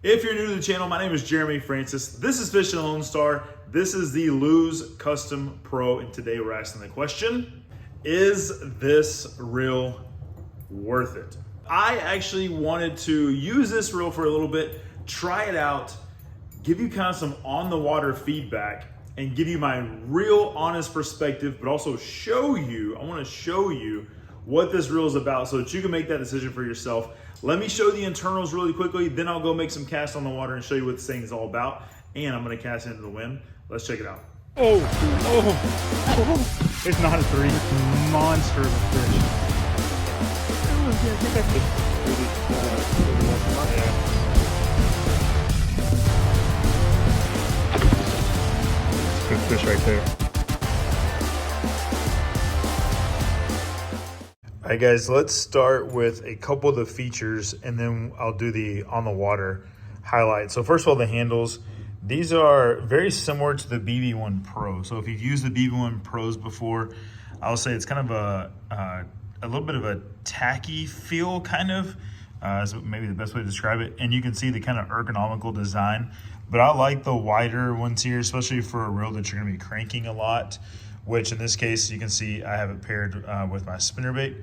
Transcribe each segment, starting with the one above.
If you're new to the channel, my name is Jeremy Francis. This is Fishing Lone Star. This is the Lew's Custom Pro, and today we're asking the question, is this reel worth it? I actually wanted to use this reel for a little bit, try it out, give you kind of some on the water feedback, and give you my real honest perspective, but also I want to show you what this reel is about so that you can make that decision for yourself. Let me show the internals really quickly, then I'll go make some casts on the water and show you what this thing is all about. And I'm gonna cast into the wind. Let's check it out. Oh. It's not a 3. It's a monster of a fish. Good fish right there. All right, guys, let's start with a couple of the features and then I'll do the on the water highlight. So first of all, the handles. These are very similar to the BB1 Pro. So if you've used the BB1 Pros before, I'll say it's kind of a little bit of a tacky feel, kind of, is maybe the best way to describe it. And you can see the kind of ergonomical design. But I like the wider ones here, especially for a reel that you're gonna be cranking a lot, which in this case, you can see I have it paired with my spinnerbait,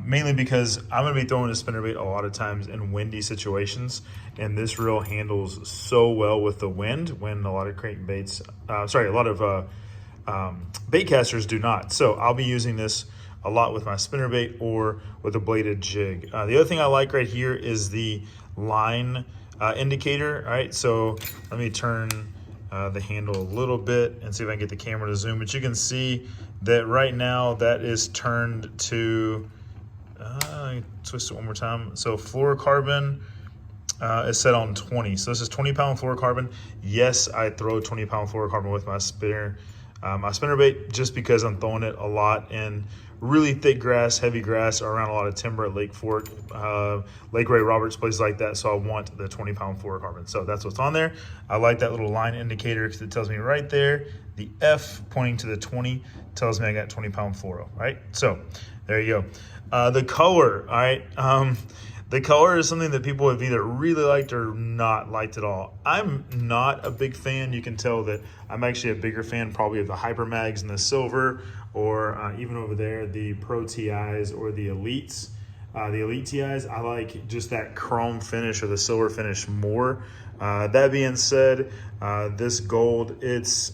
mainly because I'm gonna be throwing a spinnerbait a lot of times in windy situations, and this reel handles so well with the wind when a lot of crankbaits, bait casters do not. So I'll be using this a lot with my spinnerbait or with a bladed jig. The other thing I like right here is the line indicator. All right, so let me turn the handle a little bit and see if I can get the camera to zoom, but you can see that right now that is turned to, twist it one more time. So fluorocarbon is set on 20. So this is 20-pound fluorocarbon. Yes, I throw 20-pound fluorocarbon with my spinnerbait just because I'm throwing it a lot in really thick grass, heavy grass, around a lot of timber at Lake Fork, Lake Ray Roberts, places like that. So I want the 20-pound fluorocarbon. So that's what's on there. I like that little line indicator because it tells me right there, the F pointing to the 20 tells me I got 20-pound fluoro, right? So there you go. The color, all right? The color is something that people have either really liked or not liked at all. I'm not a big fan. You can tell that I'm actually a bigger fan probably of the Hyper Mags and the silver, or even over there, the Pro TIs or the Elites. The Elite TIs, I like just that chrome finish or the silver finish more. That being said, this gold, it's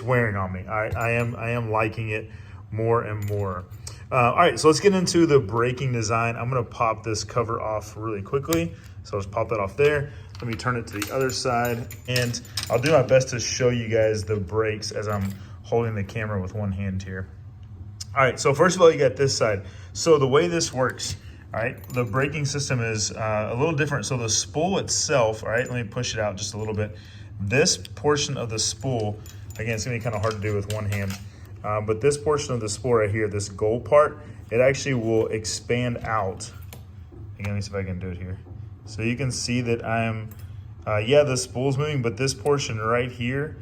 wearing on me. I am liking it more and more. All right, so let's get into the braking design. I'm gonna pop this cover off really quickly. So let's pop that off there. Let me turn it to the other side, and I'll do my best to show you guys the brakes as I'm holding the camera with one hand here. All right, so first of all, you got this side. So the way this works, all right, the braking system is a little different. So the spool itself, all right, let me push it out just a little bit. This portion of the spool, again, it's gonna be kind of hard to do with one hand, but this portion of the spool right here, this gold part, it actually will expand out. Again, let me see if I can do it here. So you can see that I'm, the spool's moving, but this portion right here,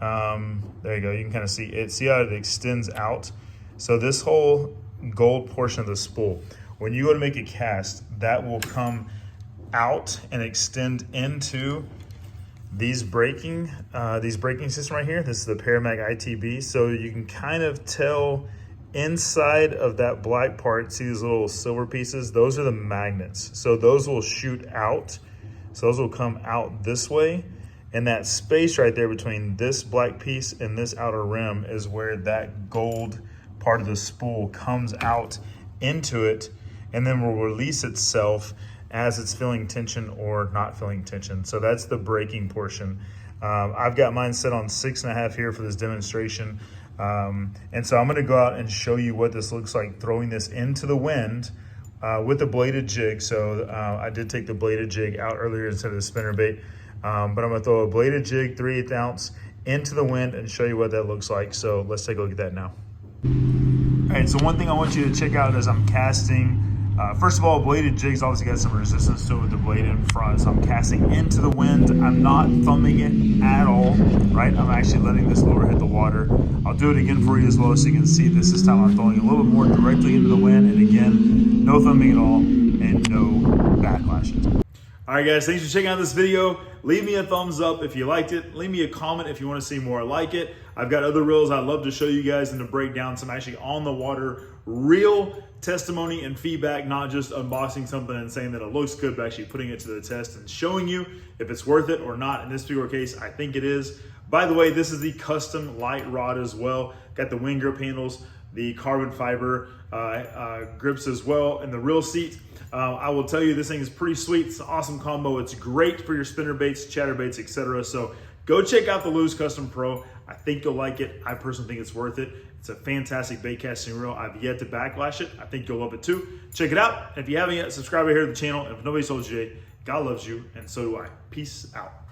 there you go, you can kind of see it. See how it extends out? So this whole gold portion of the spool, when you go to make a cast, that will come out and extend into these braking system right here. This is the Paramag ITB. So you can kind of tell inside of that black part, see these little silver pieces? Those are the magnets. So those will shoot out. So those will come out this way. And that space right there between this black piece and this outer rim is where that gold part of the spool comes out into it and then will release itself as it's feeling tension or not feeling tension. So that's the braking portion. I've got mine set on 6.5 here for this demonstration. And so I'm gonna go out and show you what this looks like throwing this into the wind with the bladed jig. So I did take the bladed jig out earlier instead of the spinnerbait, but I'm gonna throw a bladed jig, 3/8 ounce, into the wind and show you what that looks like. So let's take a look at that now. All right, so one thing I want you to check out as I'm casting, first of all, bladed jigs obviously got some resistance to it with the blade in front. So I'm casting into the wind. I'm not thumbing it at all, right? I'm actually letting this lure hit the water. I'll do it again for you as well so you can see this time I'm throwing a little bit more directly into the wind. And again, no thumbing at all and no backlashes. All right, guys, thanks for checking out this video. Leave me a thumbs up if you liked it. Leave me a comment if you want to see more like it. I've got other reels I'd love to show you guys and to break down some actually on the water real testimony and feedback, not just unboxing something and saying that it looks good, but actually putting it to the test and showing you if it's worth it or not. In this particular case, I think it is. By the way, this is the custom light rod as well. Got the wing grip handles, the carbon fiber grips as well, and the reel seat. I will tell you, this thing is pretty sweet. It's an awesome combo. It's great for your spinner baits, chatterbaits, etc. So go check out the Lew's Custom Pro. I think you'll like it. I personally think it's worth it. It's a fantastic bait casting reel. I've yet to backlash it. I think you'll love it too. Check it out. If you haven't yet, subscribe here to the channel. If nobody's told you today, God loves you, and so do I. Peace out.